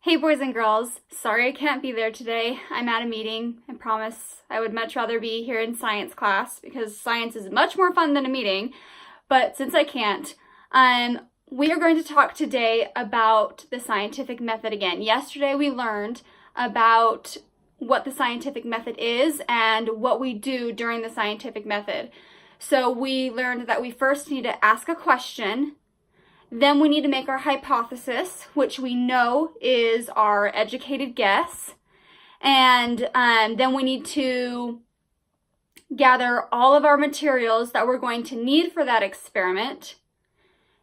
Hey boys and girls, sorry I can't be there today. I'm at a meeting. I promise I would much rather be here in science class because science is much more fun than a meeting. But since I can't, we are going to talk today about the scientific method again. Yesterday we learned about what the scientific method is and what we do during the scientific method. So we learned that we first need to ask a question. Then we need to make our hypothesis, which we know is our educated guess. And then we need to gather all of our materials that we're going to need for that experiment.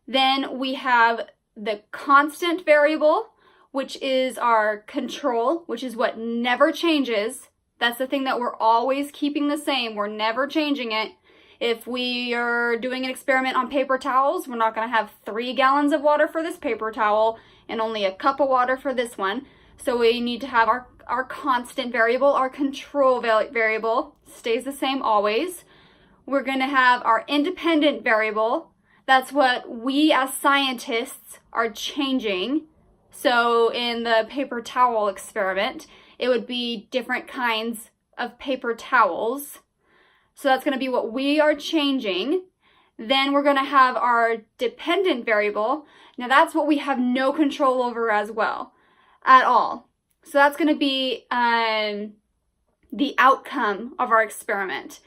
Then we have the constant variable, which is our control, which is what never changes. That's the thing that we're always keeping the same. We're never changing it. If we are doing an experiment on paper towels, we're not going to have 3 gallons of water for this paper towel and only a cup of water for this one. So we need to have our constant variable, our control variable stays the same always. We're going to have our independent variable. That's what we as scientists are changing. So in the paper towel experiment, it would be different kinds of paper towels. So that's going to be what we are changing. Then we're going to have our dependent variable. Now that's what we have no control over as well, at all. So that's going to be the outcome of our experiment.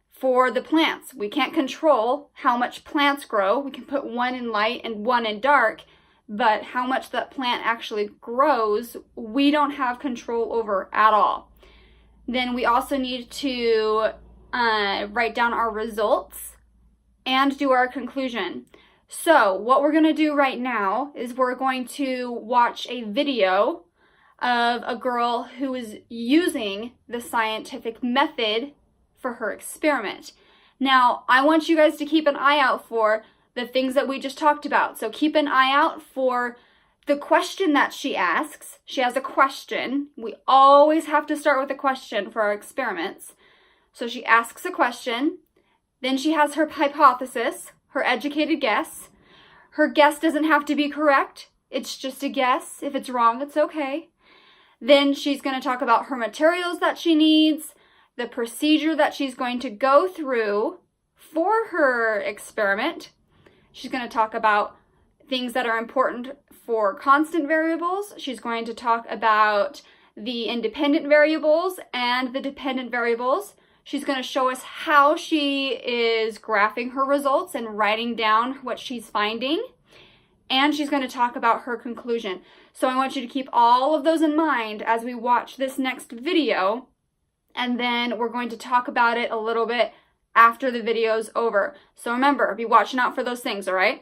For the plants, we can't control how much plants grow. We can put one in light and one in dark, but how much that plant actually grows, we don't have control over at all. Then we also need to write down our results and do our conclusion. So what we're going to do right now is we're going to watch a video of a girl who is using the scientific method for her experiment. Now, I want you guys to keep an eye out for the things that we just talked about. So keep an eye out for the question that she asks. She has a question. We always have to start with a question for our experiments. So she asks a question, then she has her hypothesis, her educated guess. Her guess doesn't have to be correct. It's just a guess. If it's wrong, it's okay. Then she's going to talk about her materials that she needs, the procedure that she's going to go through for her experiment. She's going to talk about things that are important for constant variables. She's going to talk about the independent variables and the dependent variables. She's going to show us how she is graphing her results and writing down what she's finding. And she's going to talk about her conclusion. So I want you to keep all of those in mind as we watch this next video. And then we're going to talk about it a little bit after the video's over. So remember, be watching out for those things, all right?